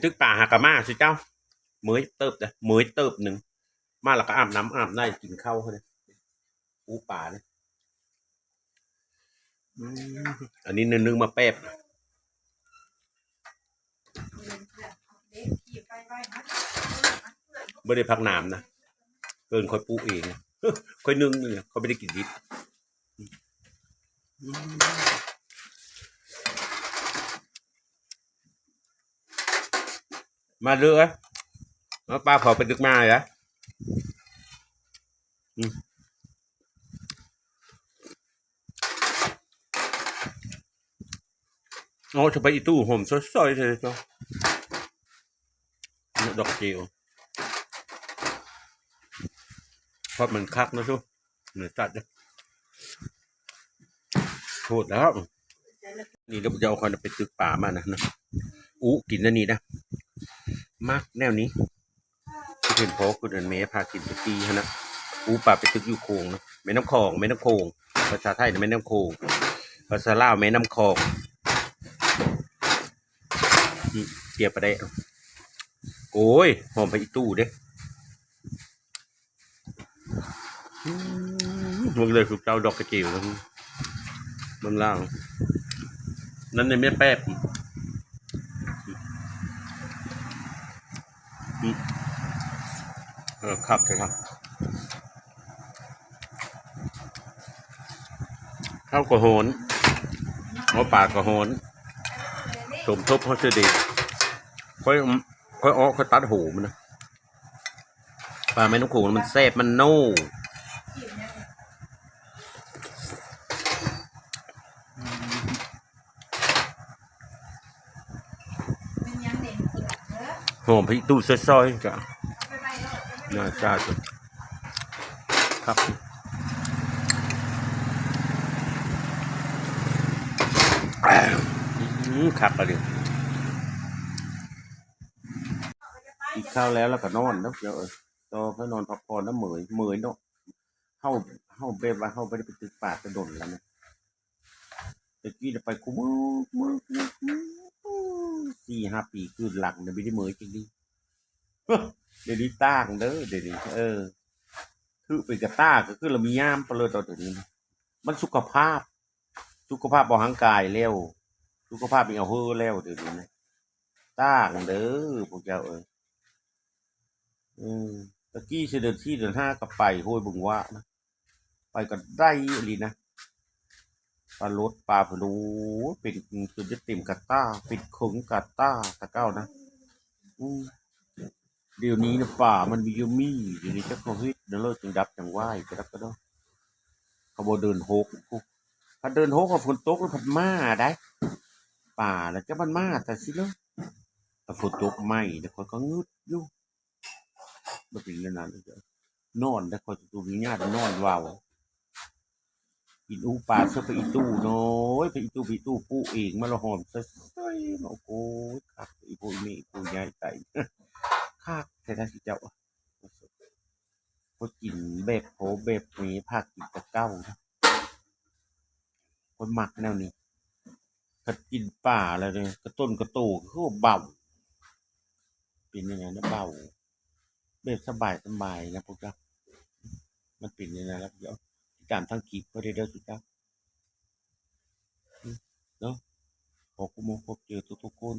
ตึกป่าหากะมาสิเจ้าเมยเติบจ้ะเมยเติบหนึ่งมาแล้วก็อาบน้ำอาบได้กินข้าวเลยอูป่าเลยอันนี้นึงมาแป๊บไม่ได้พักน้ำนะเกินค่อยปูเองค่อยนึ่งเนี่ยเขาไม่ได้กินดิบมาเรือแล้วปลาเผาไปดึกมาเหรอโอ้จะไปอีตู้ผมซอยๆเลยจ้ะดอกเจียวเพราะมันคักนะทุกเนื้อจัดเลยโทษแล้วนี่เราจะเอาคนไปตึกป่ามานะกินแล้วนี่นะมากแนวนี้ที่เป็นโพกคุณอันเมย์พากินทุกปีนะป่าไปตึกอยู่โคงนะแม่น้ำคลองแม่น้ำโคงภาษาไทยแม่น้ำโคงภาษาลาวแม่น้ำคลองเกี่ยวไปได้โอ้ยหอมไปอีตู้เด้มันเลยถูกเจ้าดอกกระจิ๋วมันล่างนั่นในแม่แป๊บครับครับข้าวกระโหนหัวปลากระโหนสมทบเขาเสด็จค่อยตัดหูมันนะปลาแม่น้ำโขงมันแซ่บมันโน่หอมพี่ตู้ซอยๆจ้ะน่าจ้าจ้ะครับขับไปดิกินข้าวแล้วก็นอนแล้วเดี๋ยวต่อไปนอนพักผ่อนแล้วเหมยเนาะเข้าเบบว่าเข้าไปได้ไปตึกป่ากระโดดแล้วนะตะกี้จะไปกูมือ4-5 ปีคือหลังเนี่ยไม่ได้เหมยจริงดิเดี๋ยวนี้ตั้งเด้อเดี๋ยวนี้คือเป็นกระต้าก็คือเรามีย่ามไปเลยตอนเดี๋ยวนี้มันสุขภาพบ่ห่างกายแล้วสุขภาพมีเอาเฮ้อแล้วเดี๋ยวนี้นะตั้งเด้อพวกเจ้าตะกี้เดือนที่เดือน 5ก็ไปโห้ยบึงว่านะไปก็ได้ลีนะปลารถปลาผลูเป็นจนจะเต็มกระต้าปิดขงกระต้าตะเก้านะเดี๋ยวนี้นะป่ามันมียูมี่เดี๋ยวนี้จะเขาฮิตนะเลิกจังดับจังไหวก็ได้ก็ได้เขาบอกเดินโฮกถ้าเดินโฮกกับฝนตกแล้วผัดมาได้ป่าแล้วจะมันมาแต่สิเลยแต่ฝนตกไม่แต่คนก็งึดอยู่มาถึงขนาดนั้นนอนแต่คนตัวมีญาตินอนว้าวกินอูปลาเชื่อไปอีตู้น้อยไปอีตู้ปูเองมาละหอมซะโอ้โหคักอีปูนี่ปูใหญ่ใส่คักแท้ๆสิเจ้าพอกินแบบโผแบบนี้ภาคกินตะเก้าคนมักแนวนี้ถ้ากินป่าอะไรเลยกระต้นกระโตก็คือเบาเป็นยังไงนะเบาแบบสบายนะพวกเรามันเป็นยังไงแล้วเดี๋ยวการทั้งกีบก็ได้เด้อสุดเจ้าเนาะขอกุโมพบเจอทุกคน